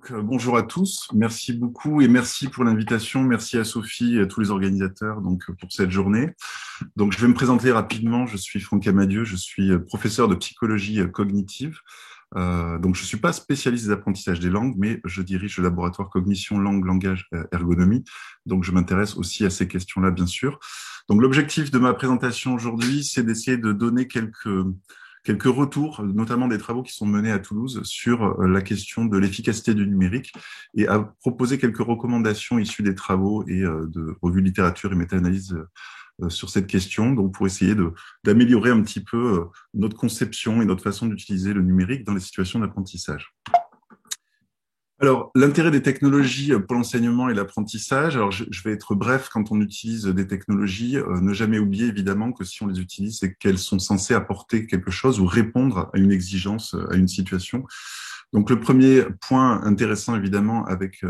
Bonjour à tous, merci beaucoup et merci pour l'invitation, merci à Sophie et à tous les organisateurs pour cette journée. Je vais me présenter rapidement, je suis Franck Amadieu, je suis professeur de psychologie cognitive. Je suis pas spécialiste des apprentissages des langues, mais je dirige le laboratoire cognition, langue, langage, ergonomie. Donc je m'intéresse aussi à ces questions-là, bien sûr. Donc l'objectif de ma présentation aujourd'hui, c'est d'essayer de donner quelques retours, notamment des travaux qui sont menés à Toulouse sur la question de l'efficacité du numérique et à proposer quelques recommandations issues des travaux et de revues de littérature et méta-analyse sur cette question, donc pour essayer d'améliorer un petit peu notre conception et notre façon d'utiliser le numérique dans les situations d'apprentissage. Alors, l'intérêt des technologies pour l'enseignement et l'apprentissage, alors je vais être bref quand on utilise des technologies, ne jamais oublier évidemment que si on les utilise, c'est qu'elles sont censées apporter quelque chose ou répondre à une exigence, à une situation. Donc le premier point intéressant évidemment avec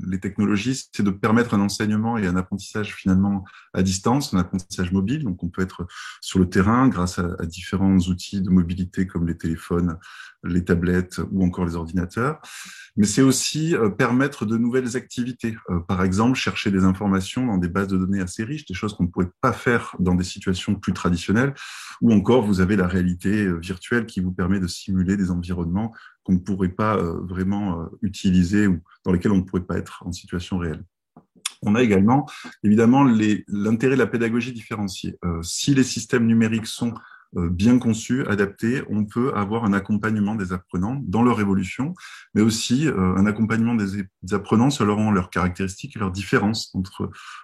les technologies, c'est de permettre un enseignement et un apprentissage finalement à distance, un apprentissage mobile. Donc on peut être sur le terrain grâce à différents outils de mobilité comme les téléphones, les tablettes ou encore les ordinateurs. Mais c'est aussi permettre de nouvelles activités. Par exemple, chercher des informations dans des bases de données assez riches, des choses qu'on ne pourrait pas faire dans des situations plus traditionnelles. Ou encore, vous avez la réalité virtuelle qui vous permet de simuler des environnements qu'on ne pourrait pas vraiment utiliser ou dans lesquels on ne pourrait pas être en situation réelle. On a également, évidemment, l'intérêt de la pédagogie différenciée. Si les systèmes numériques sont bien conçus, adaptés, on peut avoir un accompagnement des apprenants dans leur évolution, mais aussi un accompagnement des apprenants selon leurs caractéristiques et leurs différences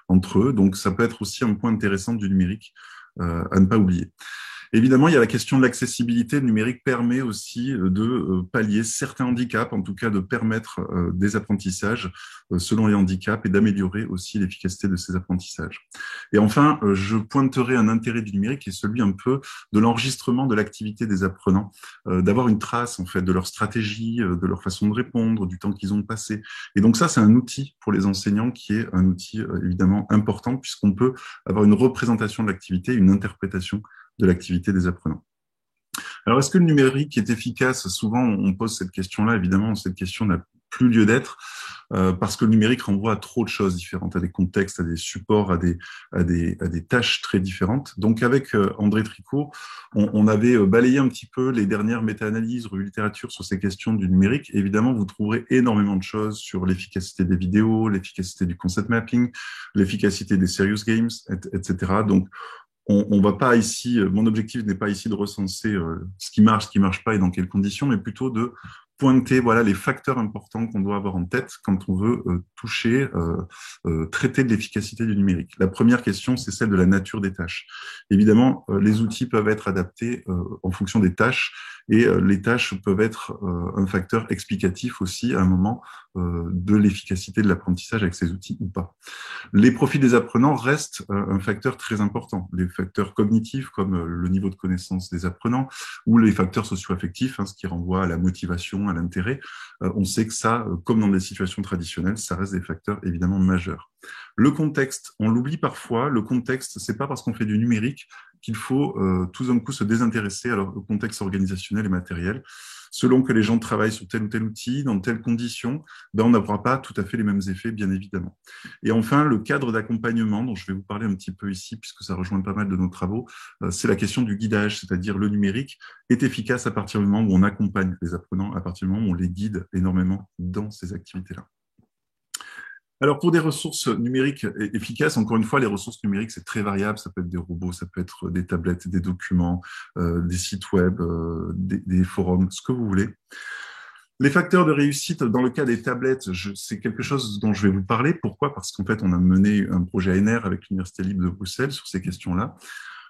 entre eux. Donc, ça peut être aussi un point intéressant du numérique à ne pas oublier. Évidemment, il y a la question de l'accessibilité. Le numérique permet aussi de pallier certains handicaps, en tout cas de permettre des apprentissages selon les handicaps et d'améliorer aussi l'efficacité de ces apprentissages. Et enfin, je pointerai un intérêt du numérique qui est celui un peu de l'enregistrement de l'activité des apprenants, d'avoir une trace en fait de leur stratégie, de leur façon de répondre, du temps qu'ils ont passé. Et donc ça, c'est un outil pour les enseignants qui est un outil évidemment important puisqu'on peut avoir une représentation de l'activité, une interprétation de l'activité des apprenants. Alors, est-ce que le numérique est efficace? Souvent, on pose cette question-là. Évidemment, cette question n'a plus lieu d'être parce que le numérique renvoie à trop de choses différentes, à des contextes, à des supports, à des tâches très différentes. Donc, avec André Tricot, on avait balayé un petit peu les dernières méta-analyses, revues de littérature sur ces questions du numérique. Évidemment, vous trouverez énormément de choses sur l'efficacité des vidéos, l'efficacité du concept mapping, l'efficacité des serious games, etc. Donc, on va pas ici, mon objectif n'est pas ici de recenser ce qui marche pas et dans quelles conditions, mais plutôt de pointer voilà les facteurs importants qu'on doit avoir en tête quand on veut traiter de l'efficacité du numérique. La première question, c'est celle de la nature des tâches. Évidemment, les outils peuvent être adaptés en fonction des tâches et les tâches peuvent être un facteur explicatif aussi à un moment de l'efficacité de l'apprentissage avec ces outils ou pas. Les profils des apprenants restent un facteur très important. Les facteurs cognitifs comme le niveau de connaissance des apprenants ou les facteurs socio-affectifs, ce qui renvoie à la motivation, à l'intérêt. On sait que ça, comme dans des situations traditionnelles, ça reste des facteurs évidemment majeurs. Le contexte, on l'oublie parfois. Le contexte, c'est pas parce qu'on fait du numérique qu'il faut tout d'un coup se désintéresser au contexte organisationnel et matériel. Selon que les gens travaillent sur tel ou tel outil, dans telles conditions, on n'aura pas tout à fait les mêmes effets, bien évidemment. Et enfin, le cadre d'accompagnement, dont je vais vous parler un petit peu ici, puisque ça rejoint pas mal de nos travaux, c'est la question du guidage, c'est-à-dire le numérique est efficace à partir du moment où on accompagne les apprenants, à partir du moment où on les guide énormément dans ces activités-là. Alors, pour des ressources numériques efficaces, encore une fois, les ressources numériques, c'est très variable. Ça peut être des robots, ça peut être des tablettes, des documents, des sites web, des forums, ce que vous voulez. Les facteurs de réussite, dans le cas des tablettes, c'est quelque chose dont je vais vous parler. Pourquoi? Parce qu'en fait, on a mené un projet ANR avec l'Université libre de Bruxelles sur ces questions-là.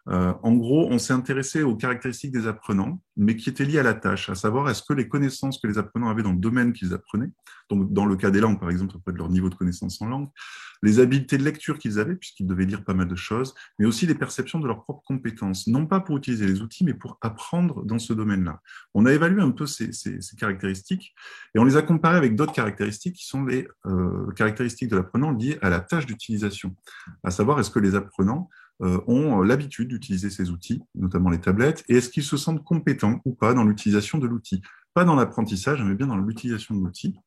En gros, on s'est intéressé aux caractéristiques des apprenants, mais qui étaient liées à la tâche, à savoir est-ce que les connaissances que les apprenants avaient dans le domaine qu'ils apprenaient, donc dans le cas des langues par exemple, ça peut être leur niveau de connaissance en langue, les habiletés de lecture qu'ils avaient, puisqu'ils devaient lire pas mal de choses, mais aussi les perceptions de leurs propres compétences, non pas pour utiliser les outils, mais pour apprendre dans ce domaine-là. On a évalué un peu ces caractéristiques et on les a comparées avec d'autres caractéristiques qui sont les caractéristiques de l'apprenant liées à la tâche d'utilisation, à savoir est-ce que les apprenants ont l'habitude d'utiliser ces outils, notamment les tablettes, et est-ce qu'ils se sentent compétents ou pas dans l'utilisation de l'outil. pas dans l'apprentissage, mais bien dans l'utilisation de l'outil.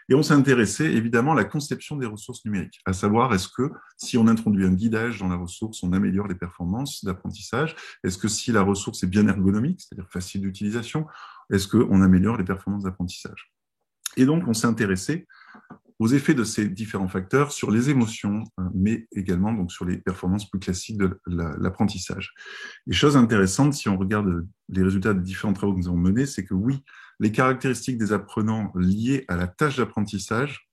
Et on s'est intéressé évidemment à la conception des ressources numériques, à savoir est-ce que si on introduit un guidage dans la ressource, on améliore les performances d'apprentissage? Est-ce que si la ressource est bien ergonomique, c'est-à-dire facile d'utilisation, est-ce qu'on améliore les performances d'apprentissage? Et donc, on s'est intéressé aux effets de ces différents facteurs sur les émotions, mais également donc, sur les performances plus classiques de l'apprentissage. Et chose intéressante, si on regarde les résultats des différents travaux que nous avons menés, c'est que oui, les caractéristiques des apprenants liées à la tâche d'apprentissage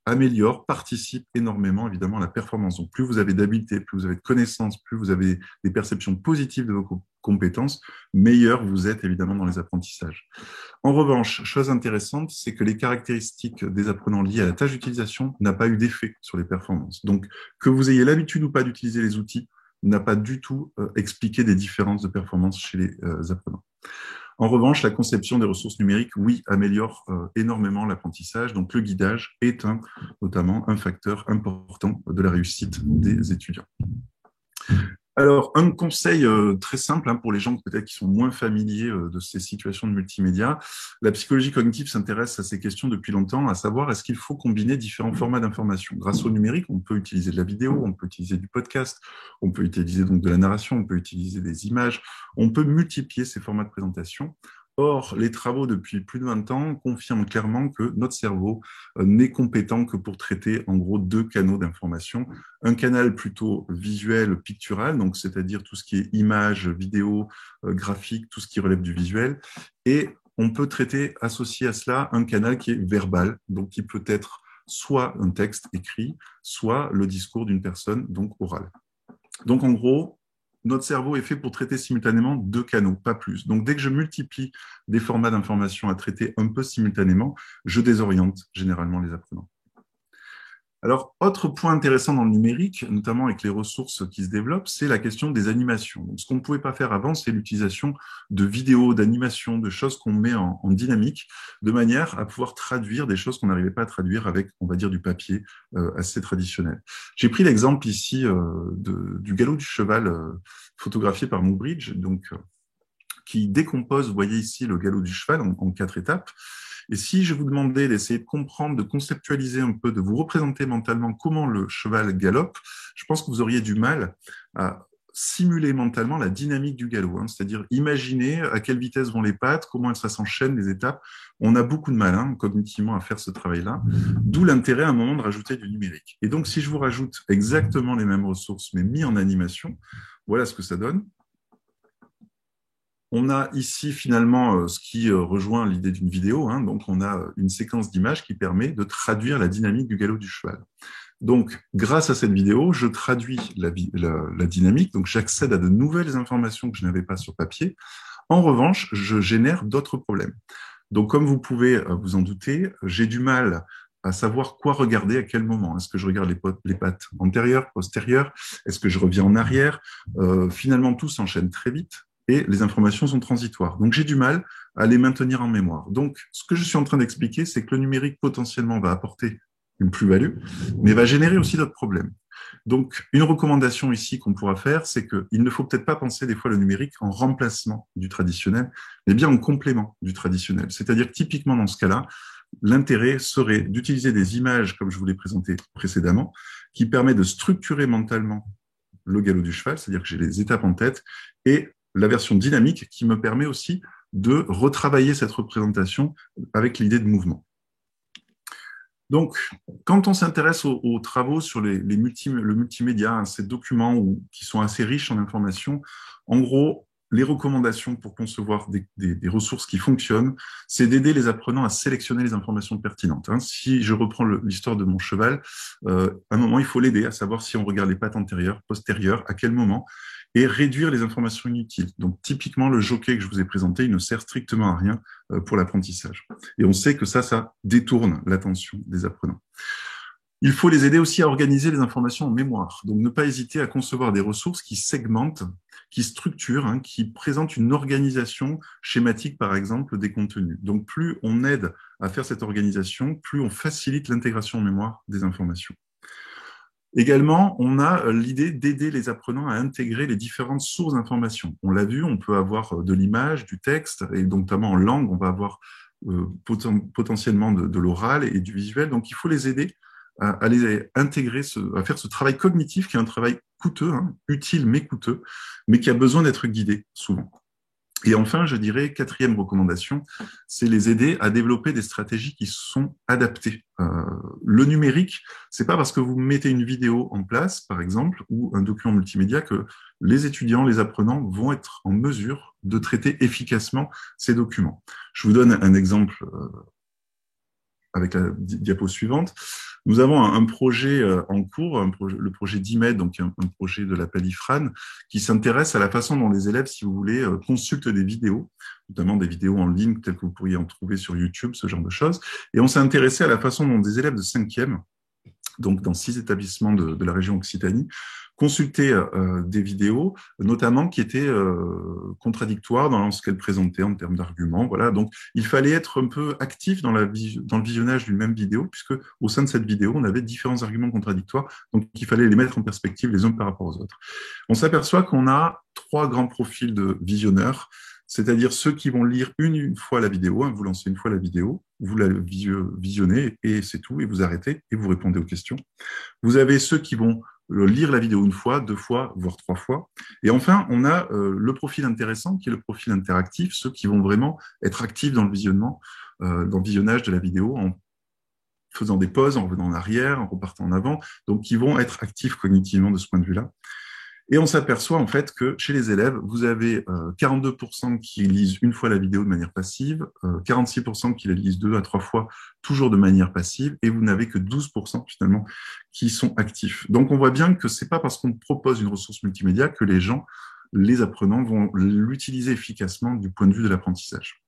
améliorent, participent énormément évidemment à la performance. Donc plus vous avez d'habileté, plus vous avez de connaissances, plus vous avez des perceptions positives de vos compétences, meilleur vous êtes évidemment dans les apprentissages. En revanche, chose intéressante, c'est que les caractéristiques des apprenants liées à la tâche d'utilisation n'ont pas eu d'effet sur les performances. Donc que vous ayez l'habitude ou pas d'utiliser les outils n'a pas du tout expliqué des différences de performance chez les apprenants. En revanche, la conception des ressources numériques, oui, améliore énormément l'apprentissage. Donc, le guidage est notamment un facteur important de la réussite des étudiants. Alors, un conseil très simple pour les gens peut-être qui sont moins familiers de ces situations de multimédia. La psychologie cognitive s'intéresse à ces questions depuis longtemps, à savoir est-ce qu'il faut combiner différents formats d'information. Grâce au numérique, on peut utiliser de la vidéo, on peut utiliser du podcast, on peut utiliser donc de la narration, on peut utiliser des images, on peut multiplier ces formats de présentation. Or, les travaux depuis plus de 20 ans confirment clairement que notre cerveau n'est compétent que pour traiter en gros 2 canaux d'information. Un canal plutôt visuel, pictural, donc c'est-à-dire tout ce qui est images, vidéos, graphiques, tout ce qui relève du visuel. Et on peut traiter, associé à cela, un canal qui est verbal, donc qui peut être soit un texte écrit, soit le discours d'une personne, donc orale. Donc en gros, notre cerveau est fait pour traiter simultanément 2 canaux, pas plus. Donc, dès que je multiplie des formats d'information à traiter un peu simultanément, je désoriente généralement les apprenants. Alors, autre point intéressant dans le numérique, notamment avec les ressources qui se développent, c'est la question des animations. Donc, ce qu'on ne pouvait pas faire avant, c'est l'utilisation de vidéos, d'animations, de choses qu'on met en dynamique, de manière à pouvoir traduire des choses qu'on n'arrivait pas à traduire avec, on va dire, du papier assez traditionnel. J'ai pris l'exemple ici du galop du cheval photographié par Moobridge, donc qui décompose, vous voyez ici, le galop du cheval en 4 étapes. Et si je vous demandais d'essayer de comprendre, de conceptualiser un peu, de vous représenter mentalement comment le cheval galope, je pense que vous auriez du mal à simuler mentalement la dynamique du galop, c'est-à-dire imaginer à quelle vitesse vont les pattes, comment ça s'enchaîne les étapes. On a beaucoup de mal cognitivement à faire ce travail-là, d'où l'intérêt à un moment de rajouter du numérique. Et donc, si je vous rajoute exactement les mêmes ressources, mais mis en animation, voilà ce que ça donne. On a ici finalement ce qui rejoint l'idée d'une vidéo. Donc, on a une séquence d'images qui permet de traduire la dynamique du galop du cheval. Donc, grâce à cette vidéo, je traduis la dynamique. Donc, j'accède à de nouvelles informations que je n'avais pas sur papier. En revanche, je génère d'autres problèmes. Donc, comme vous pouvez vous en douter, j'ai du mal à savoir quoi regarder à quel moment. Est-ce que je regarde les pattes antérieures, postérieures? Est-ce que je reviens en arrière? Finalement, tout s'enchaîne très vite. Et les informations sont transitoires. Donc, j'ai du mal à les maintenir en mémoire. Donc, ce que je suis en train d'expliquer, c'est que le numérique, potentiellement, va apporter une plus-value, mais va générer aussi d'autres problèmes. Donc, une recommandation ici qu'on pourra faire, c'est qu'il ne faut peut-être pas penser des fois le numérique en remplacement du traditionnel, mais bien en complément du traditionnel. C'est-à-dire, typiquement, dans ce cas-là, l'intérêt serait d'utiliser des images, comme je vous l'ai présenté précédemment, qui permettent de structurer mentalement le galop du cheval, c'est-à-dire que j'ai les étapes en tête, et la version dynamique qui me permet aussi de retravailler cette représentation avec l'idée de mouvement. Donc, quand on s'intéresse aux travaux sur le multimédia, ces documents qui sont assez riches en informations, en gros, les recommandations pour concevoir des ressources qui fonctionnent, c'est d'aider les apprenants à sélectionner les informations pertinentes. Si je reprends l'histoire de mon cheval, à un moment, il faut l'aider à savoir si on regarde les pattes antérieures, postérieures, à quel moment, et réduire les informations inutiles. Donc, typiquement, le jockey que je vous ai présenté, il ne sert strictement à rien pour l'apprentissage. Et on sait que ça détourne l'attention des apprenants. Il faut les aider aussi à organiser les informations en mémoire. Donc, ne pas hésiter à concevoir des ressources qui segmentent, qui structurent, qui présentent une organisation schématique, par exemple, des contenus. Donc, plus on aide à faire cette organisation, plus on facilite l'intégration en mémoire des informations. Également, on a l'idée d'aider les apprenants à intégrer les différentes sources d'informations. On l'a vu, on peut avoir de l'image, du texte, et donc notamment en langue, on va avoir potentiellement de l'oral et du visuel. Donc, il faut les aider à les intégrer, à faire ce travail cognitif qui est un travail coûteux, hein, utile mais coûteux, mais qui a besoin d'être guidé souvent. Et enfin, je dirais, quatrième recommandation, c'est les aider à développer des stratégies qui sont adaptées. Le numérique, c'est pas parce que vous mettez une vidéo en place, par exemple, ou un document multimédia que les étudiants, les apprenants vont être en mesure de traiter efficacement ces documents. Je vous donne un exemple avec la diapo suivante. Nous avons un projet en cours, le projet d'IMED, donc un projet de l'appel IFRAN, qui s'intéresse à la façon dont les élèves, si vous voulez, consultent des vidéos, notamment des vidéos en ligne telles que vous pourriez en trouver sur YouTube, ce genre de choses. Et on s'est intéressé à la façon dont des élèves de 5e, donc dans 6 établissements de la région Occitanie, consulter des vidéos, notamment qui étaient contradictoires dans ce qu'elles présentaient en termes d'arguments. Voilà, donc il fallait être un peu actif dans le visionnage d'une même vidéo, puisque au sein de cette vidéo, on avait différents arguments contradictoires, donc il fallait les mettre en perspective les uns par rapport aux autres. On s'aperçoit qu'on a 3 grands profils de visionneurs, c'est-à-dire ceux qui vont lire une fois la vidéo, hein, vous lancez une fois la vidéo, vous la visionnez et c'est tout, et vous arrêtez et vous répondez aux questions. Vous avez ceux qui vont lire la vidéo une fois, 2 fois, voire 3 fois. Et enfin, on a le profil intéressant, qui est le profil interactif, ceux qui vont vraiment être actifs dans le visionnement, dans le visionnage de la vidéo, en faisant des pauses, en revenant en arrière, en repartant en avant, donc qui vont être actifs cognitivement de ce point de vue-là. Et on s'aperçoit en fait que chez les élèves, vous avez 42% qui lisent une fois la vidéo de manière passive, 46% qui la lisent 2 à 3 fois, toujours de manière passive, et vous n'avez que 12% finalement qui sont actifs. Donc on voit bien que c'est pas parce qu'on propose une ressource multimédia que les gens, les apprenants, vont l'utiliser efficacement du point de vue de l'apprentissage.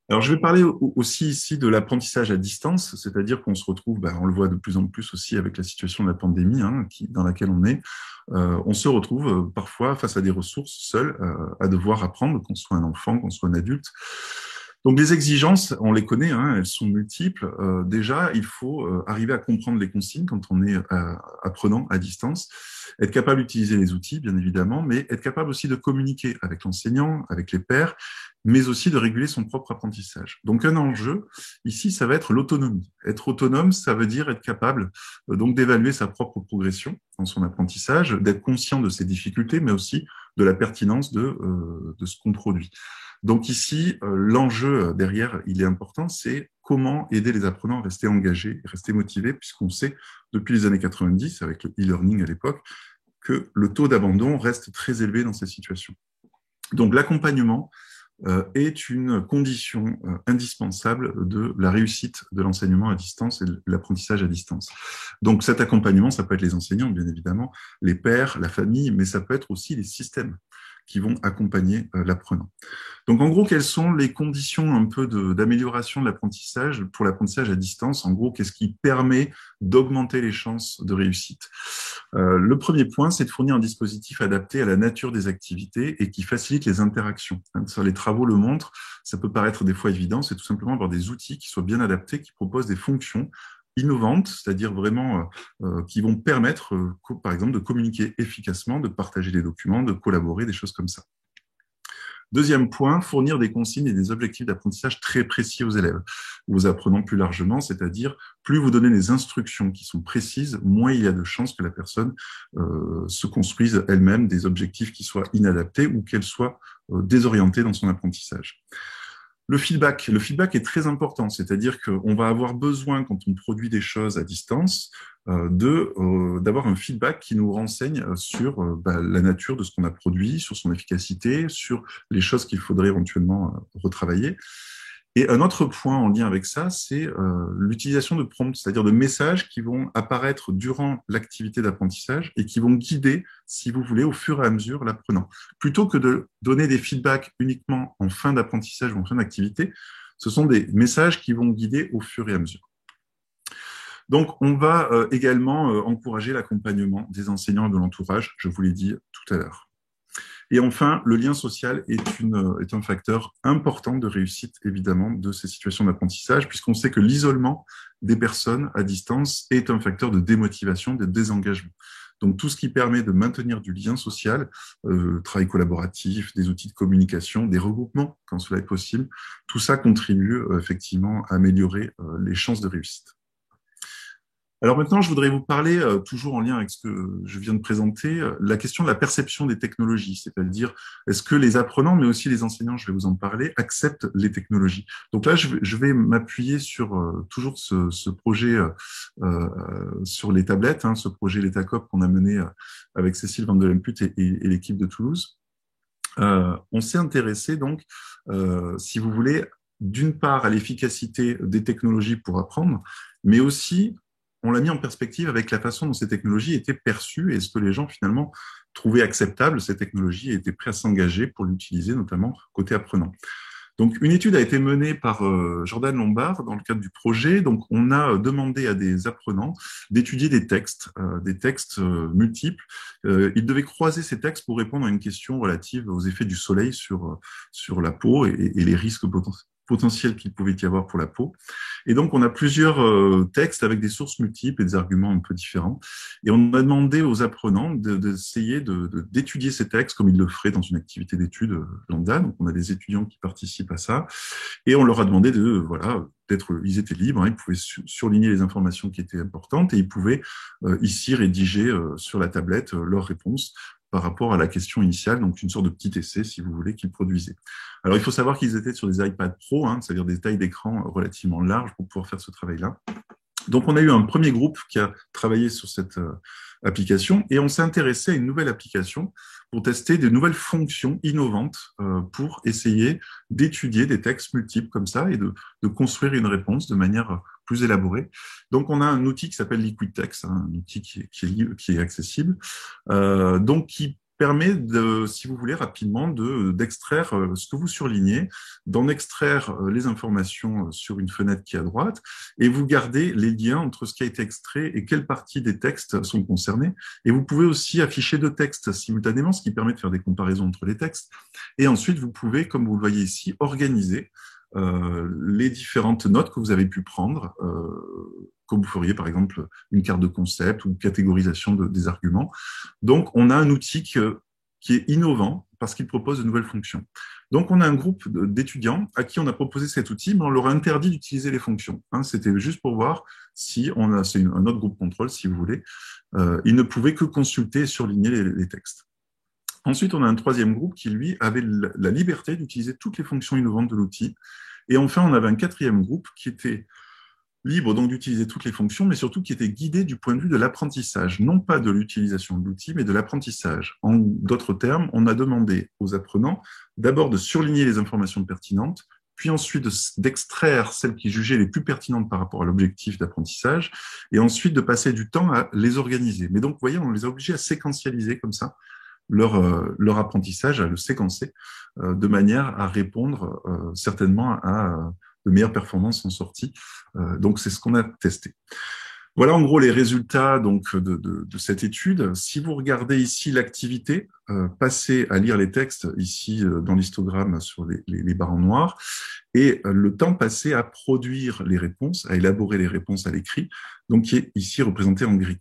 Alors, je vais parler aussi ici de l'apprentissage à distance, c'est-à-dire qu'on se retrouve, on le voit de plus en plus aussi avec la situation de la pandémie dans laquelle on est, on se retrouve parfois face à des ressources seuls à devoir apprendre, qu'on soit un enfant, qu'on soit un adulte. Donc, les exigences, on les connaît, elles sont multiples. Déjà, il faut arriver à comprendre les consignes quand on est apprenant à distance, être capable d'utiliser les outils, bien évidemment, mais être capable aussi de communiquer avec l'enseignant, avec les pairs, mais aussi de réguler son propre apprentissage. Donc, un enjeu, ici, ça va être l'autonomie. Être autonome, ça veut dire être capable donc d'évaluer sa propre progression dans son apprentissage, d'être conscient de ses difficultés, mais aussi de la pertinence de ce qu'on produit. Donc ici, l'enjeu derrière, il est important, c'est comment aider les apprenants à rester engagés, rester motivés, puisqu'on sait depuis les années 90, avec le e-learning à l'époque, que le taux d'abandon reste très élevé dans ces situations. Donc l'accompagnement est une condition indispensable de la réussite de l'enseignement à distance et de l'apprentissage à distance. Donc cet accompagnement, ça peut être les enseignants, bien évidemment, les pairs, la famille, mais ça peut être aussi les systèmes qui vont accompagner l'apprenant. Donc, en gros, quelles sont les conditions un peu d'amélioration de l'apprentissage pour l'apprentissage à distance? En gros, qu'est-ce qui permet d'augmenter les chances de réussite? Le premier point, c'est de fournir un dispositif adapté à la nature des activités et qui facilite les interactions. Les travaux le montrent, ça peut paraître des fois évident, c'est tout simplement avoir des outils qui soient bien adaptés, qui proposent des fonctions innovantes, c'est-à-dire vraiment qui vont permettre, par exemple, de communiquer efficacement, de partager des documents, de collaborer, des choses comme ça. Deuxième point, fournir des consignes et des objectifs d'apprentissage très précis aux élèves, aux apprenants plus largement, c'est-à-dire plus vous donnez des instructions qui sont précises, moins il y a de chances que la personne se construise elle-même des objectifs qui soient inadaptés ou qu'elle soit désorientée dans son apprentissage. Le feedback est très important, c'est-à-dire qu'on va avoir besoin, quand on produit des choses à distance, d'avoir un feedback qui nous renseigne sur la nature de ce qu'on a produit, sur son efficacité, sur les choses qu'il faudrait éventuellement retravailler. Et un autre point en lien avec ça, c'est l'utilisation de prompts, c'est-à-dire de messages qui vont apparaître durant l'activité d'apprentissage et qui vont guider, si vous voulez, au fur et à mesure l'apprenant. Plutôt que de donner des feedbacks uniquement en fin d'apprentissage ou en fin d'activité, ce sont des messages qui vont guider au fur et à mesure. Donc, on va également encourager l'accompagnement des enseignants et de l'entourage, je vous l'ai dit tout à l'heure. Et enfin, le lien social est un facteur important de réussite, évidemment, de ces situations d'apprentissage, puisqu'on sait que l'isolement des personnes à distance est un facteur de démotivation, de désengagement. Donc, tout ce qui permet de maintenir du lien social, travail collaboratif, des outils de communication, des regroupements quand cela est possible, tout ça contribue effectivement à améliorer les chances de réussite. Alors maintenant, je voudrais vous parler, toujours en lien avec ce que je viens de présenter, la question de la perception des technologies, c'est-à-dire est-ce que les apprenants, mais aussi les enseignants, je vais vous en parler, acceptent les technologies. Donc là, je vais m'appuyer sur toujours ce projet sur les tablettes, hein, ce projet l'ETACOP qu'on a mené avec Cécile Van de Lemput et l'équipe de Toulouse. On s'est intéressé donc, si vous voulez, d'une part à l'efficacité des technologies pour apprendre, mais aussi on l'a mis en perspective avec la façon dont ces technologies étaient perçues et est-ce que les gens finalement trouvaient acceptable ces technologies et étaient prêts à s'engager pour l'utiliser, notamment côté apprenant. Donc, une étude a été menée par Jordan Lombard dans le cadre du projet. Donc, on a demandé à des apprenants d'étudier des textes multiples. Ils devaient croiser ces textes pour répondre à une question relative aux effets du soleil sur la peau et les risques potentiels qu'il pouvait y avoir pour la peau. Et donc, on a plusieurs textes avec des sources multiples et des arguments un peu différents. Et on a demandé aux apprenants d'essayer d'étudier ces textes comme ils le feraient dans une activité d'étude lambda. Donc, on a des étudiants qui participent à ça. Et on leur a demandé ils étaient libres, hein, ils pouvaient surligner les informations qui étaient importantes et ils pouvaient ici rédiger sur la tablette leurs réponses par rapport à la question initiale, donc une sorte de petit essai, si vous voulez, qu'ils produisaient. Alors, il faut savoir qu'ils étaient sur des iPad Pro, hein, c'est-à-dire des tailles d'écran relativement larges pour pouvoir faire ce travail-là. Donc, on a eu un premier groupe qui a travaillé sur cette application et on s'est intéressé à une nouvelle application pour tester de nouvelles fonctions innovantes pour essayer d'étudier des textes multiples comme ça et de construire une réponse de manière plus élaborée. Donc, on a un outil qui s'appelle Liquid Text, hein, un outil qui est accessible, donc qui permet si vous voulez, rapidement d'extraire ce que vous surlignez, d'en extraire les informations sur une fenêtre qui est à droite, et vous gardez les liens entre ce qui a été extrait et quelles parties des textes sont concernées. Et vous pouvez aussi afficher deux textes simultanément, ce qui permet de faire des comparaisons entre les textes. Et ensuite, vous pouvez, comme vous le voyez ici, organiser les différentes notes que vous avez pu prendre, comme vous feriez par exemple une carte de concept ou une catégorisation des arguments. Donc, on a un outil qui est innovant parce qu'il propose de nouvelles fonctions. Donc, on a un groupe d'étudiants à qui on a proposé cet outil, mais on leur a interdit d'utiliser les fonctions. Hein, c'était juste pour voir si c'est un autre groupe contrôle, si vous voulez. Ils ne pouvaient que consulter et surligner les textes. Ensuite, on a un troisième groupe qui, lui, avait la liberté d'utiliser toutes les fonctions innovantes de l'outil. Et enfin, on avait un quatrième groupe qui était libre donc d'utiliser toutes les fonctions, mais surtout qui était guidé du point de vue de l'apprentissage, non pas de l'utilisation de l'outil, mais de l'apprentissage. En d'autres termes, on a demandé aux apprenants d'abord de surligner les informations pertinentes, puis ensuite d'extraire celles qui jugeaient les plus pertinentes par rapport à l'objectif d'apprentissage, et ensuite de passer du temps à les organiser. Mais donc, vous voyez, on les a obligés à séquentialiser comme ça leur apprentissage, à le séquencer de manière à répondre certainement à de meilleures performances en sortie. Donc, c'est ce qu'on a testé. Voilà en gros les résultats donc de cette étude. Si vous regardez ici l'activité, passez à lire les textes ici dans l'histogramme sur les barres en noir, et le temps passé à produire les réponses, à élaborer les réponses à l'écrit, donc qui est ici représenté en gris.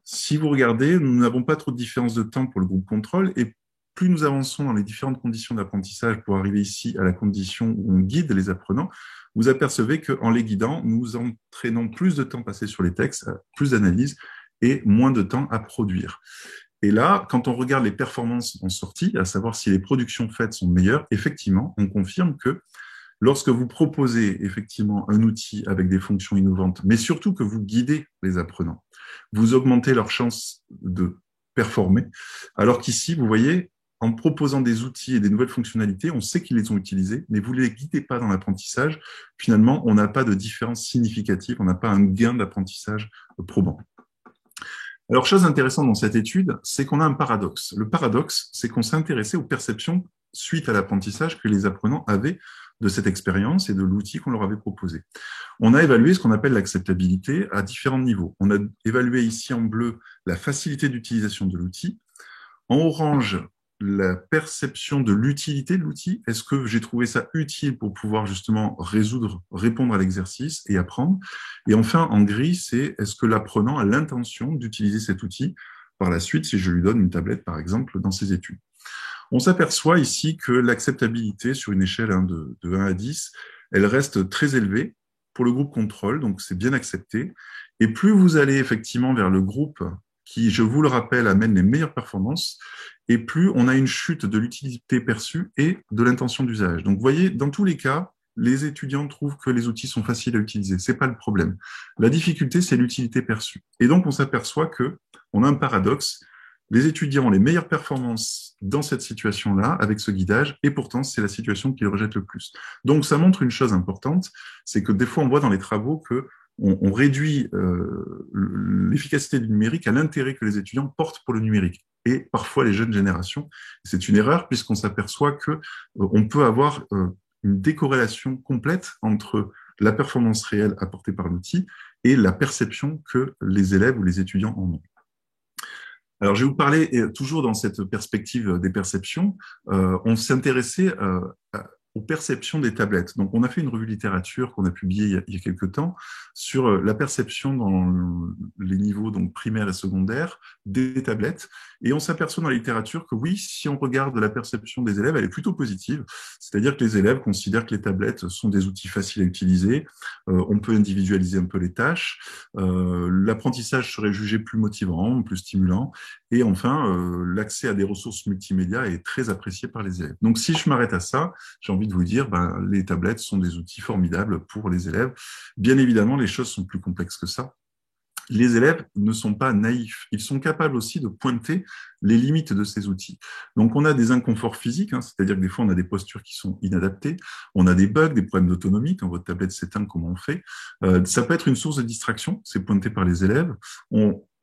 Si vous regardez, nous n'avons pas trop de différence de temps pour le groupe contrôle et plus nous avançons dans les différentes conditions d'apprentissage pour arriver ici à la condition où on guide les apprenants, vous apercevez qu'en les guidant, nous entraînons plus de temps passé sur les textes, plus d'analyse et moins de temps à produire. Et là, quand on regarde les performances en sortie, à savoir si les productions faites sont meilleures, effectivement, on confirme que lorsque vous proposez effectivement un outil avec des fonctions innovantes, mais surtout que vous guidez les apprenants, vous augmentez leurs chances de performer, alors qu'ici, vous voyez, en proposant des outils et des nouvelles fonctionnalités, on sait qu'ils les ont utilisés, mais vous ne les guidez pas dans l'apprentissage. Finalement, on n'a pas de différence significative, on n'a pas un gain d'apprentissage probant. Alors, chose intéressante dans cette étude, c'est qu'on a un paradoxe. Le paradoxe, c'est qu'on s'est intéressé aux perceptions suite à l'apprentissage que les apprenants avaient de cette expérience et de l'outil qu'on leur avait proposé. On a évalué ce qu'on appelle l'acceptabilité à différents niveaux. On a évalué ici en bleu la facilité d'utilisation de l'outil. En orange, la perception de l'utilité de l'outil. Est-ce que j'ai trouvé ça utile pour pouvoir justement répondre à l'exercice et apprendre? Et enfin, en gris, c'est est-ce que l'apprenant a l'intention d'utiliser cet outil par la suite si je lui donne une tablette, par exemple, dans ses études. On s'aperçoit ici que l'acceptabilité sur une échelle de 1 à 10, elle reste très élevée pour le groupe contrôle, donc c'est bien accepté. Et plus vous allez effectivement vers le groupe qui, je vous le rappelle, amène les meilleures performances, et plus on a une chute de l'utilité perçue et de l'intention d'usage. Donc vous voyez, dans tous les cas, les étudiants trouvent que les outils sont faciles à utiliser. C'est pas le problème. La difficulté, c'est l'utilité perçue. Et donc on s'aperçoit que on a un paradoxe. Les étudiants ont les meilleures performances dans cette situation-là, avec ce guidage, et pourtant, c'est la situation qu'ils rejettent le plus. Donc, ça montre une chose importante, c'est que des fois, on voit dans les travaux que on réduit l'efficacité du numérique à l'intérêt que les étudiants portent pour le numérique, et parfois les jeunes générations. C'est une erreur, puisqu'on s'aperçoit que on peut avoir une décorrélation complète entre la performance réelle apportée par l'outil et la perception que les élèves ou les étudiants en ont. Alors, je vais vous parler, toujours dans cette perspective des perceptions, on s'est intéressé aux perceptions des tablettes. Donc, on a fait une revue littérature qu'on a publiée il y a quelques temps sur la perception dans les niveaux donc primaires et secondaires des tablettes. Et on s'aperçoit dans la littérature que oui, si on regarde la perception des élèves, elle est plutôt positive. C'est-à-dire que les élèves considèrent que les tablettes sont des outils faciles à utiliser, on peut individualiser un peu les tâches, l'apprentissage serait jugé plus motivant, plus stimulant. Et enfin, l'accès à des ressources multimédia est très apprécié par les élèves. Donc, si je m'arrête à ça, j'ai envie de vous dire, les tablettes sont des outils formidables pour les élèves. Bien évidemment, les choses sont plus complexes que ça. Les élèves ne sont pas naïfs. Ils sont capables aussi de pointer les limites de ces outils. Donc, on a des inconforts physiques, c'est-à-dire que des fois, on a des postures qui sont inadaptées, on a des bugs, des problèmes d'autonomie. Quand votre tablette s'éteint, comment on fait? Ça peut être une source de distraction, c'est pointé par les élèves.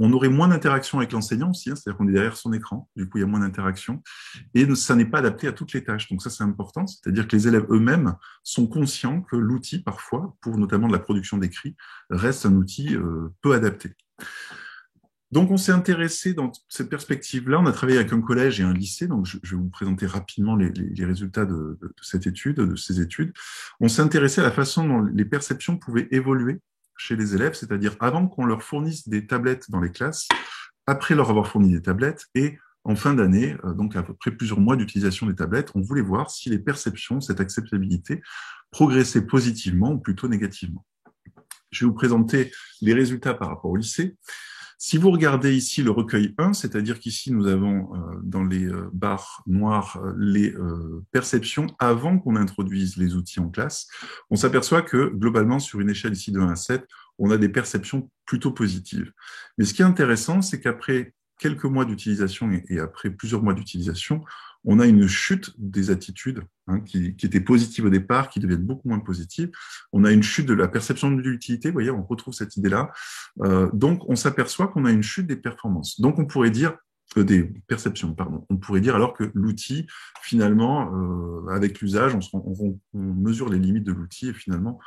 On aurait moins d'interaction avec l'enseignant aussi, c'est-à-dire qu'on est derrière son écran, du coup, il y a moins d'interaction. Et ça n'est pas adapté à toutes les tâches. Donc ça, c'est important, c'est-à-dire que les élèves eux-mêmes sont conscients que l'outil, parfois, pour notamment de la production d'écrit, reste un outil peu adapté. Donc, on s'est intéressé dans cette perspective-là. On a travaillé avec un collège et un lycée. Donc, je vais vous présenter rapidement les résultats de cette étude, de ces études. On s'est intéressé à la façon dont les perceptions pouvaient évoluer chez les élèves, c'est-à-dire avant qu'on leur fournisse des tablettes dans les classes, après leur avoir fourni des tablettes et en fin d'année, donc à peu près plusieurs mois d'utilisation des tablettes, on voulait voir si les perceptions, cette acceptabilité, progressaient positivement ou plutôt négativement. Je vais vous présenter les résultats par rapport au lycée. Si vous regardez ici le recueil 1, c'est-à-dire qu'ici nous avons dans les barres noires les perceptions avant qu'on introduise les outils en classe, on s'aperçoit que globalement sur une échelle ici de 1 à 7, on a des perceptions plutôt positives. Mais ce qui est intéressant, c'est qu'après quelques mois d'utilisation et après plusieurs mois d'utilisation, on a une chute des attitudes qui étaient positives au départ, qui deviennent beaucoup moins positives. On a une chute de la perception de l'utilité, vous voyez, on retrouve cette idée-là. Donc, on s'aperçoit qu'on a une chute des performances. Donc, on pourrait dire des perceptions, pardon. On pourrait dire alors que l'outil, finalement, avec l'usage, on mesure les limites de l'outil et finalement,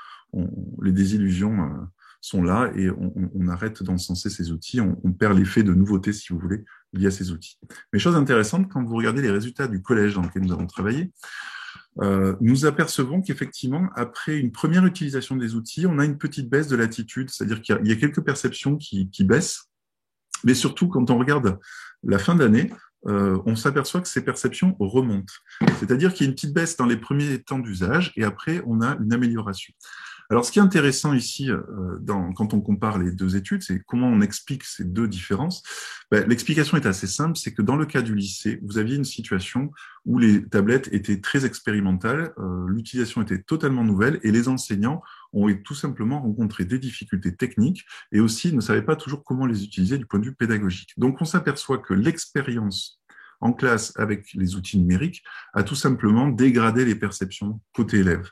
les désillusions sont là et on arrête d'encenser ces outils, on perd l'effet de nouveauté, si vous voulez, lié à ces outils. Mais chose intéressante, quand vous regardez les résultats du collège dans lequel nous avons travaillé, nous apercevons qu'effectivement, après une première utilisation des outils, on a une petite baisse de l'attitude, c'est-à-dire qu'il y a quelques perceptions qui baissent, mais surtout quand on regarde la fin d'année, on s'aperçoit que ces perceptions remontent. C'est-à-dire qu'il y a une petite baisse dans les premiers temps d'usage et après, on a une amélioration. Alors, ce qui est intéressant ici, quand on compare les deux études, c'est comment on explique ces deux différences. L'explication est assez simple, c'est que dans le cas du lycée, vous aviez une situation où les tablettes étaient très expérimentales, l'utilisation était totalement nouvelle et les enseignants ont tout simplement rencontré des difficultés techniques et aussi ne savaient pas toujours comment les utiliser du point de vue pédagogique. Donc, on s'aperçoit que l'expérience en classe avec les outils numériques a tout simplement dégradé les perceptions côté élève.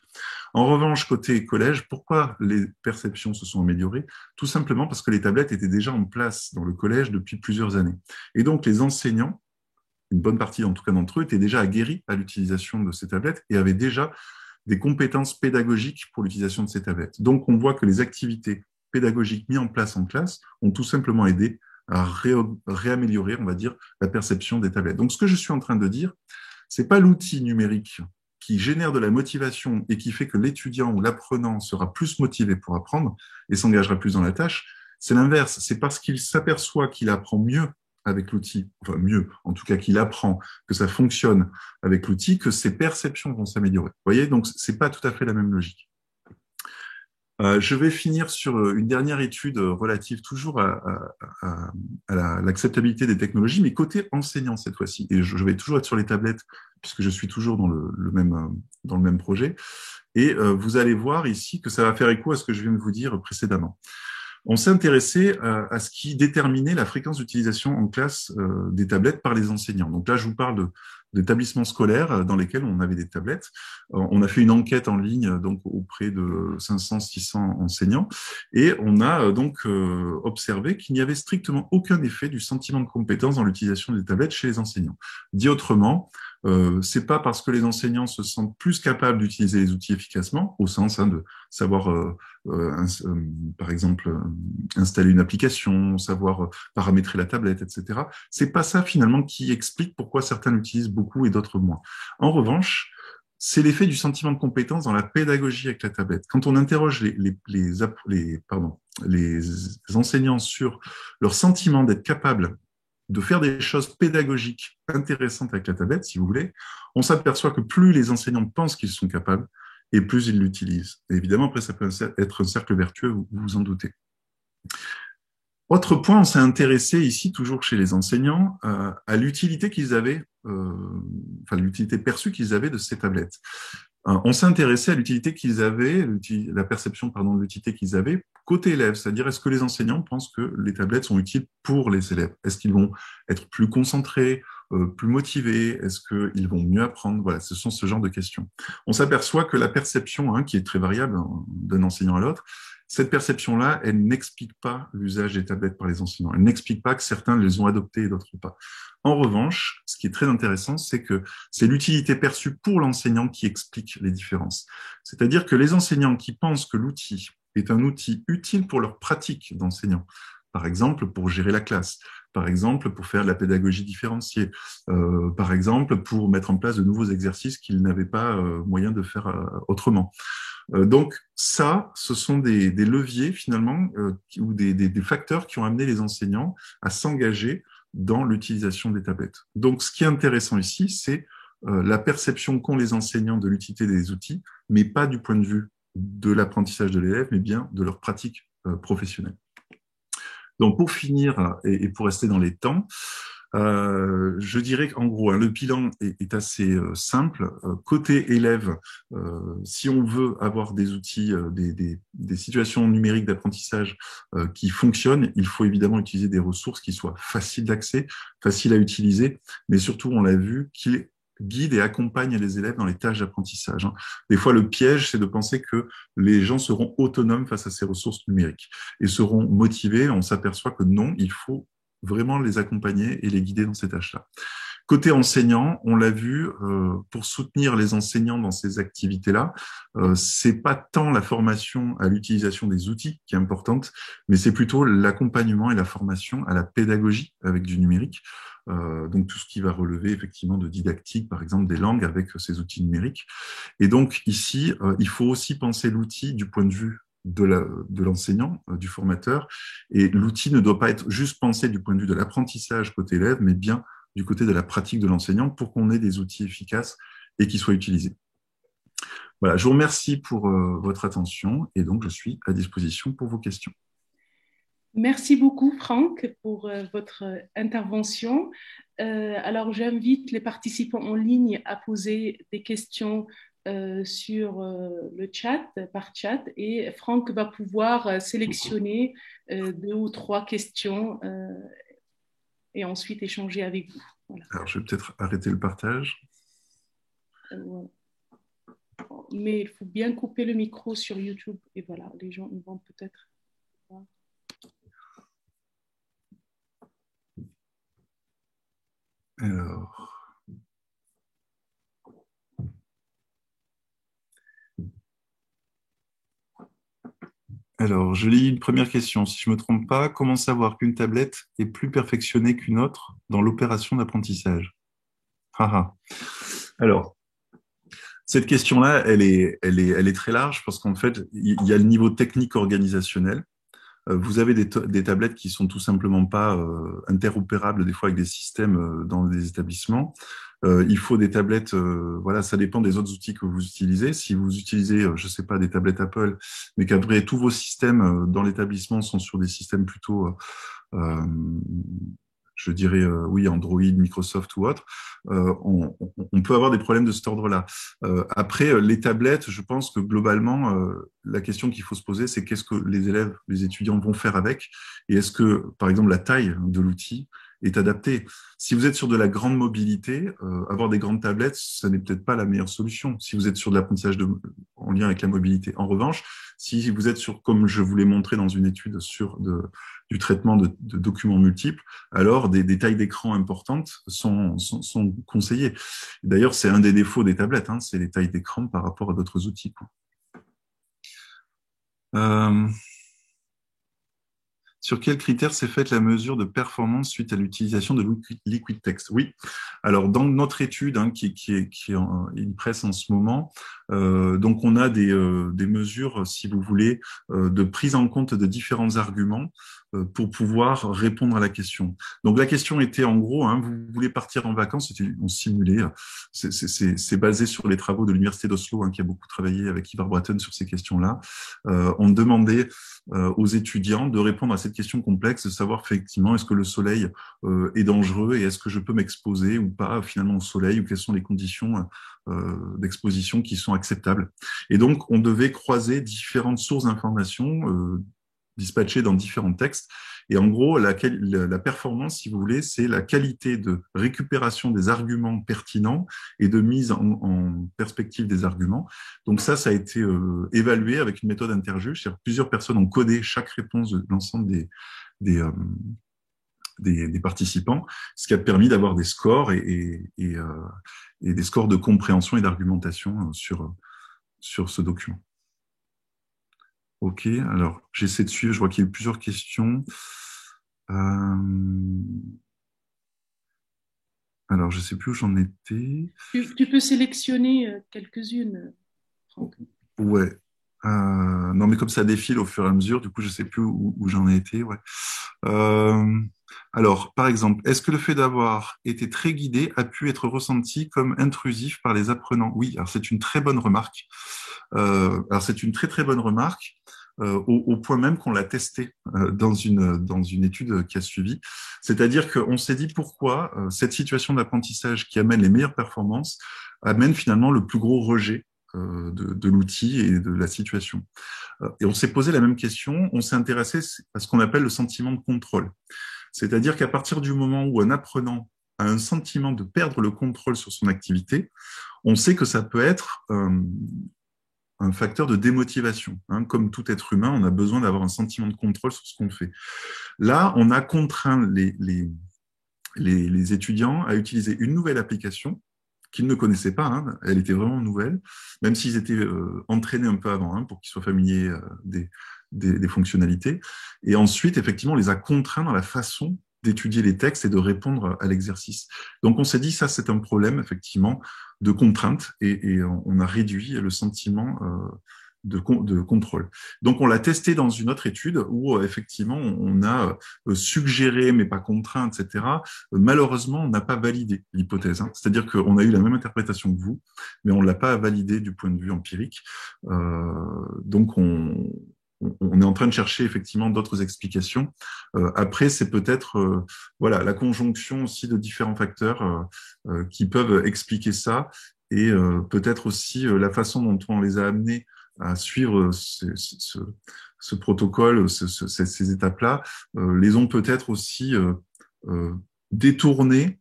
En revanche, côté collège, pourquoi les perceptions se sont améliorées? Tout simplement parce que les tablettes étaient déjà en place dans le collège depuis plusieurs années. Et donc, les enseignants, une bonne partie en tout cas d'entre eux, étaient déjà aguerris à l'utilisation de ces tablettes et avaient déjà des compétences pédagogiques pour l'utilisation de ces tablettes. Donc, on voit que les activités pédagogiques mises en place en classe ont tout simplement aidé à réaméliorer, on va dire, la perception des tablettes. Donc, ce que je suis en train de dire, c'est pas l'outil numérique qui génère de la motivation et qui fait que l'étudiant ou l'apprenant sera plus motivé pour apprendre et s'engagera plus dans la tâche. C'est l'inverse. C'est parce qu'il s'aperçoit qu'il apprend mieux avec l'outil, enfin mieux, en tout cas qu'il apprend, que ça fonctionne avec l'outil, que ses perceptions vont s'améliorer. Vous voyez, donc c'est pas tout à fait la même logique. Je vais finir sur une dernière étude relative toujours à l'acceptabilité des technologies, mais côté enseignant cette fois-ci. Et je vais toujours être sur les tablettes, puisque je suis toujours dans le même projet. Et vous allez voir ici que ça va faire écho à ce que je viens de vous dire précédemment. On s'est intéressé à ce qui déterminait la fréquence d'utilisation en classe des tablettes par les enseignants. Donc là, je vous parle d'établissements scolaires dans lesquels on avait des tablettes. On a fait une enquête en ligne donc auprès de 500-600 enseignants et on a donc observé qu'il n'y avait strictement aucun effet du sentiment de compétence dans l'utilisation des tablettes chez les enseignants. Dit autrement, c'est pas parce que les enseignants se sentent plus capables d'utiliser les outils efficacement, au sens de savoir, par exemple, installer une application, savoir paramétrer la tablette, etc. C'est pas ça finalement qui explique pourquoi certains l'utilisent beaucoup et d'autres moins. En revanche, c'est l'effet du sentiment de compétence dans la pédagogie avec la tablette. Quand on interroge les enseignants sur leur sentiment d'être capables de faire des choses pédagogiques intéressantes avec la tablette, si vous voulez, on s'aperçoit que plus les enseignants pensent qu'ils sont capables, et plus ils l'utilisent. Et évidemment, après, ça peut être un cercle vertueux, vous vous en doutez. Autre point, on s'est intéressé ici, toujours chez les enseignants, à l'utilité qu'ils avaient, enfin l'utilité perçue qu'ils avaient de ces tablettes. On s'est intéressé à l'utilité qu'ils avaient, la perception pardon, de l'utilité qu'ils avaient côté élèves, c'est-à-dire est-ce que les enseignants pensent que les tablettes sont utiles pour les élèves? Est-ce qu'ils vont être plus concentrés, plus motivés? Est-ce qu'ils vont mieux apprendre? Voilà, ce sont ce genre de questions. On s'aperçoit que la perception, qui est très variable d'un enseignant à l'autre, cette perception-là, elle n'explique pas l'usage des tablettes par les enseignants. Elle n'explique pas que certains les ont adoptées et d'autres pas. En revanche, ce qui est très intéressant, c'est que c'est l'utilité perçue pour l'enseignant qui explique les différences. C'est-à-dire que les enseignants qui pensent que l'outil est un outil utile pour leur pratique d'enseignant, par exemple pour gérer la classe, par exemple pour faire de la pédagogie différenciée, par exemple pour mettre en place de nouveaux exercices qu'ils n'avaient pas moyen de faire autrement. Donc ça, ce sont des leviers finalement ou des facteurs qui ont amené les enseignants à s'engager dans l'utilisation des tablettes. Donc ce qui est intéressant ici, c'est la perception qu'ont les enseignants de l'utilité des outils, mais pas du point de vue de l'apprentissage de l'élève, mais bien de leur pratique professionnelle. Donc pour finir et pour rester dans les temps, je dirais qu'en gros, le bilan est assez simple. Côté élève, si on veut avoir des outils, des situations numériques d'apprentissage qui fonctionnent, il faut évidemment utiliser des ressources qui soient faciles d'accès, faciles à utiliser, mais surtout, on l'a vu, qui guide et accompagne les élèves dans les tâches d'apprentissage. Des fois, le piège, c'est de penser que les gens seront autonomes face à ces ressources numériques et seront motivés. On s'aperçoit que non, il faut vraiment les accompagner et les guider dans ces tâches-là. Côté enseignant, on l'a vu, pour soutenir les enseignants dans ces activités-là, c'est pas tant la formation à l'utilisation des outils qui est importante, mais c'est plutôt l'accompagnement et la formation à la pédagogie avec du numérique. Donc tout ce qui va relever effectivement de didactique, par exemple des langues avec ces outils numériques. Et donc ici, il faut aussi penser l'outil du point de vue de l'enseignant, du formateur, et l'outil ne doit pas être juste pensé du point de vue de l'apprentissage côté élève, mais bien du côté de la pratique de l'enseignant pour qu'on ait des outils efficaces et qui soient utilisés. Voilà, je vous remercie pour votre attention et donc je suis à disposition pour vos questions. Merci beaucoup, Franck, pour votre intervention. Alors, j'invite les participants en ligne à poser des questions sur le chat, par chat, et Franck va pouvoir sélectionner 2 ou 3 questions et ensuite échanger avec vous. Voilà. Alors, je vais peut-être arrêter le partage. Ouais. Mais il faut bien couper le micro sur YouTube, et voilà, les gens ils vont peut-être... Alors, je lis une première question. Si je ne me trompe pas, comment savoir qu'une tablette est plus perfectionnée qu'une autre dans l'opération d'apprentissage? Alors, cette question-là, elle est très large parce qu'en fait, il y a le niveau technique organisationnel. Vous avez des tablettes qui sont tout simplement pas interopérables des fois avec des systèmes dans des établissements. Il faut des tablettes, voilà, ça dépend des autres outils que vous utilisez. Si vous utilisez, je sais pas, des tablettes Apple, mais qu'après tous vos systèmes dans l'établissement sont sur des systèmes plutôt euh, je dirais oui, Android, Microsoft ou autre, on peut avoir des problèmes de cet ordre-là. Après, les tablettes, je pense que globalement, la question qu'il faut se poser, c'est qu'est-ce que les élèves, les étudiants vont faire avec, et est-ce que, par exemple, la taille de l'outil est adaptée. Si vous êtes sur de la grande mobilité, avoir des grandes tablettes, ça n'est peut-être pas la meilleure solution. Si vous êtes sur de l'apprentissage en lien avec la mobilité. En revanche, si vous êtes sur, comme je vous l'ai montré dans une étude sur du traitement de documents multiples, alors des tailles d'écran importantes sont conseillées. D'ailleurs, c'est un des défauts des tablettes, hein, c'est les tailles d'écran par rapport à d'autres outils. Sur quels critères s'est faite la mesure de performance suite à l'utilisation de Liquid Text? Oui, alors dans notre étude hein, qui est en une presse en ce moment, donc on a des mesures, si vous voulez, de prise en compte de différents arguments pour pouvoir répondre à la question. Donc la question était en gros, hein, vous voulez partir en vacances, on simulait, c'est basé sur les travaux de l'Université d'Oslo hein, qui a beaucoup travaillé avec Ivar Bratten sur ces questions-là. On demandait aux étudiants de répondre à cette question complexe, de savoir effectivement est-ce que le soleil est dangereux et est-ce que je peux m'exposer ou pas finalement au soleil ou quelles sont les conditions d'exposition qui sont acceptables. Et donc, on devait croiser différentes sources d'informations dispatchées dans différents textes. Et en gros, la performance, si vous voulez, c'est la qualité de récupération des arguments pertinents et de mise en perspective des arguments. Donc ça a été évalué avec une méthode interjuge. C'est-à-dire plusieurs personnes ont codé chaque réponse de l'ensemble des, des participants, ce qui a permis d'avoir des scores et des scores de compréhension et d'argumentation sur ce document. Ok, alors j'essaie de suivre, je vois qu'il y a eu plusieurs questions. Alors, je ne sais plus où j'en étais. Tu peux sélectionner quelques-unes, Franck. Ouais. Non, mais comme ça défile au fur et à mesure, du coup, je ne sais plus où j'en ai été. Ouais. Alors, par exemple, est-ce que le fait d'avoir été très guidé a pu être ressenti comme intrusif par les apprenants? Oui, alors c'est une très bonne remarque. Alors, c'est une très, très bonne remarque. Au point même qu'on l'a testé dans une étude qui a suivi. C'est-à-dire qu'on s'est dit pourquoi cette situation d'apprentissage qui amène les meilleures performances amène finalement le plus gros rejet de l'outil et de la situation. Et on s'est posé la même question, on s'est intéressé à ce qu'on appelle le sentiment de contrôle. C'est-à-dire qu'à partir du moment où un apprenant a un sentiment de perdre le contrôle sur son activité, on sait que ça peut être un facteur de démotivation. Hein. Comme tout être humain, on a besoin d'avoir un sentiment de contrôle sur ce qu'on fait. Là, on a contraint les étudiants à utiliser une nouvelle application qu'ils ne connaissaient pas. Hein. Elle était vraiment nouvelle, même s'ils étaient entraînés un peu avant hein, pour qu'ils soient familiers des fonctionnalités. Et ensuite, effectivement, on les a contraints dans la façon d'étudier les textes et de répondre à l'exercice. Donc, on s'est dit, ça, c'est un problème, effectivement, de contrainte, et on a réduit le sentiment de contrôle. Donc, on l'a testé dans une autre étude où, effectivement, on a suggéré, mais pas contraint, etc. Malheureusement, on n'a pas validé l'hypothèse. Hein. C'est-à-dire qu'on a eu la même interprétation que vous, mais on ne l'a pas validé du point de vue empirique. Donc, on est en train de chercher effectivement d'autres explications. Après, c'est peut-être voilà la conjonction aussi de différents facteurs qui peuvent expliquer ça et peut-être aussi la façon dont on les a amenés à suivre ce protocole, ces étapes-là, les ont peut-être aussi détournés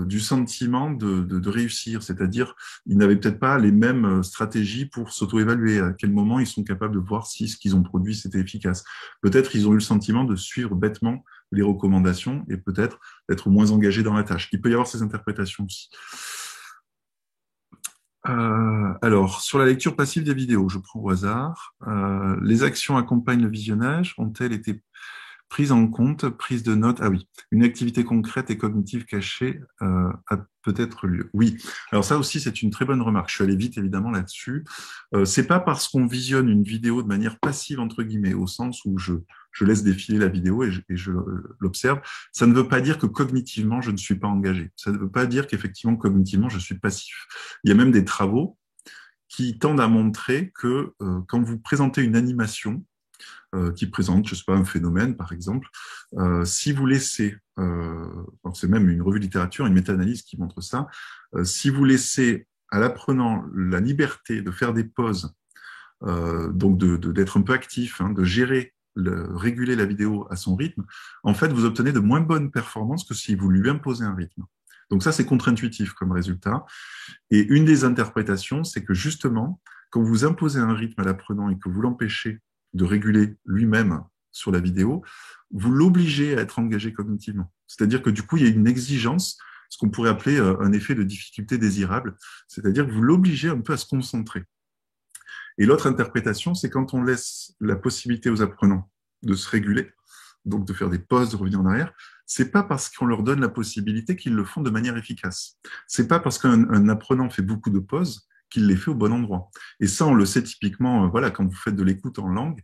du sentiment de réussir, c'est-à-dire ils n'avaient peut-être pas les mêmes stratégies pour s'auto-évaluer, à quel moment ils sont capables de voir si ce qu'ils ont produit c'était efficace. Peut-être ils ont eu le sentiment de suivre bêtement les recommandations et peut-être d'être moins engagés dans la tâche. Il peut y avoir ces interprétations aussi. Alors, sur la lecture passive des vidéos, je prends au hasard. Les actions accompagnent le visionnage. Ont-elles été prises en compte, prise de notes? Ah oui, une activité concrète et cognitive cachée a peut-être lieu. Oui, alors ça aussi, c'est une très bonne remarque. Je suis allé vite, évidemment, là-dessus. C'est pas parce qu'on visionne une vidéo de manière passive, entre guillemets, au sens où je je laisse défiler la vidéo et je l'observe. Ça ne veut pas dire que cognitivement, je ne suis pas engagé. Ça ne veut pas dire qu'effectivement, cognitivement, je suis passif. Il y a même des travaux qui tendent à montrer que quand vous présentez une animation, qui présente, je sais pas, un phénomène, par exemple, si vous laissez, c'est même une revue de littérature, une méta-analyse qui montre ça, si vous laissez à l'apprenant la liberté de faire des pauses, donc d'être un peu actif, hein, de gérer, réguler la vidéo à son rythme, en fait, vous obtenez de moins bonnes performances que si vous lui imposez un rythme. Donc ça, c'est contre-intuitif comme résultat. Et une des interprétations, c'est que justement, quand vous imposez un rythme à l'apprenant et que vous l'empêchez de réguler lui-même sur la vidéo, vous l'obligez à être engagé cognitivement. C'est-à-dire que du coup, il y a une exigence, ce qu'on pourrait appeler un effet de difficulté désirable, c'est-à-dire que vous l'obligez un peu à se concentrer. Et l'autre interprétation, c'est quand on laisse la possibilité aux apprenants de se réguler, donc de faire des pauses, de revenir en arrière, c'est pas parce qu'on leur donne la possibilité qu'ils le font de manière efficace. C'est pas parce qu'un apprenant fait beaucoup de pauses qu'il les fait au bon endroit. Et ça, on le sait typiquement, voilà, quand vous faites de l'écoute en langue,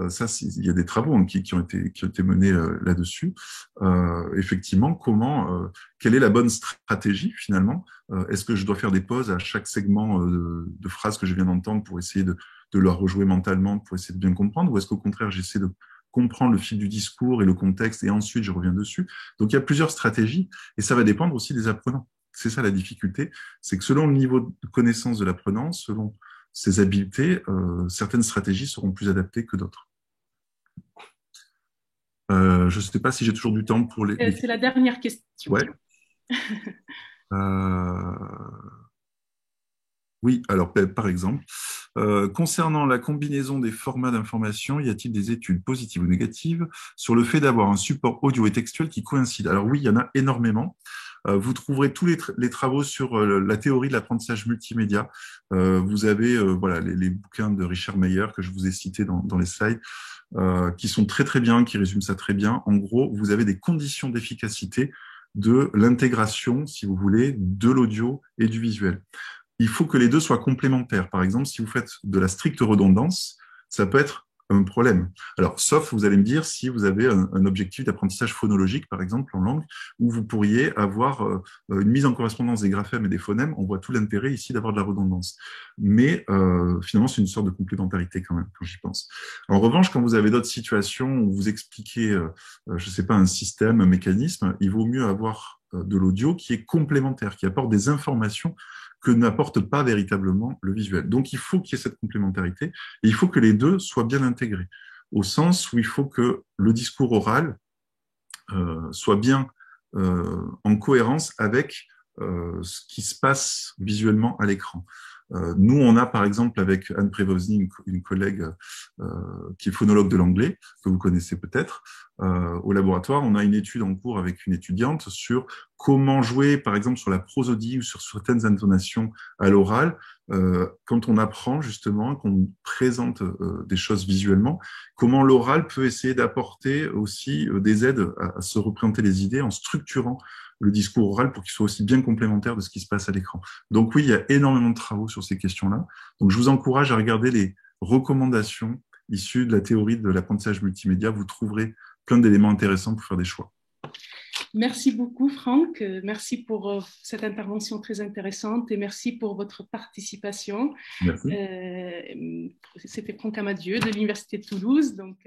ça, il y a des travaux hein, qui ont été menés là-dessus. Effectivement, quelle est la bonne stratégie finalement? Est-ce que je dois faire des pauses à chaque segment de phrase que je viens d'entendre pour essayer de leur rejouer mentalement, pour essayer de bien comprendre, ou est-ce qu'au contraire, j'essaie de comprendre le fil du discours et le contexte, et ensuite je reviens dessus. Donc il y a plusieurs stratégies, et ça va dépendre aussi des apprenants. C'est ça la difficulté, c'est que selon le niveau de connaissance de l'apprenant, selon ses habiletés, certaines stratégies seront plus adaptées que d'autres. Je ne sais pas si j'ai toujours du temps pour les... C'est la dernière question. Ouais. Euh... Oui, alors par exemple, concernant la combinaison des formats d'information, y a-t-il des études positives ou négatives sur le fait d'avoir un support audio et textuel qui coïncide? Alors oui, il y en a énormément. Vous trouverez tous les travaux sur la théorie de l'apprentissage multimédia. Vous avez voilà, les bouquins de Richard Meyer que je vous ai cités dans les slides, qui sont très très bien, qui résument ça très bien. En gros, vous avez des conditions d'efficacité de l'intégration, si vous voulez, de l'audio et du visuel. Il faut que les deux soient complémentaires. Par exemple, si vous faites de la stricte redondance, ça peut être un problème. Alors, sauf, vous allez me dire, si vous avez un objectif d'apprentissage phonologique, par exemple, en langue, où vous pourriez avoir une mise en correspondance des graphèmes et des phonèmes, on voit tout l'intérêt ici d'avoir de la redondance. Mais finalement, c'est une sorte de complémentarité quand même, quand j'y pense. En revanche, quand vous avez d'autres situations où vous expliquez, je ne sais pas, un système, un mécanisme, il vaut mieux avoir de l'audio qui est complémentaire, qui apporte des informations que n'apporte pas véritablement le visuel. Donc, il faut qu'il y ait cette complémentarité et il faut que les deux soient bien intégrés, au sens où il faut que le discours oral soit bien en cohérence avec ce qui se passe visuellement à l'écran. Nous, on a par exemple avec Anne Prévozny, une collègue qui est phonologue de l'anglais, que vous connaissez peut-être, au laboratoire, on a une étude en cours avec une étudiante sur comment jouer par exemple sur la prosodie ou sur certaines intonations à l'oral, quand on apprend justement, qu'on présente des choses visuellement, comment l'oral peut essayer d'apporter aussi des aides à se représenter les idées en structurant le discours oral pour qu'il soit aussi bien complémentaire de ce qui se passe à l'écran. Donc oui, il y a énormément de travaux sur ces questions-là. Donc je vous encourage à regarder les recommandations issues de la théorie de l'apprentissage multimédia. Vous trouverez plein d'éléments intéressants pour faire des choix. Merci beaucoup, Franck. Merci pour cette intervention très intéressante et merci pour votre participation. Merci. C'était Franck Amadieu de l'Université de Toulouse. Donc,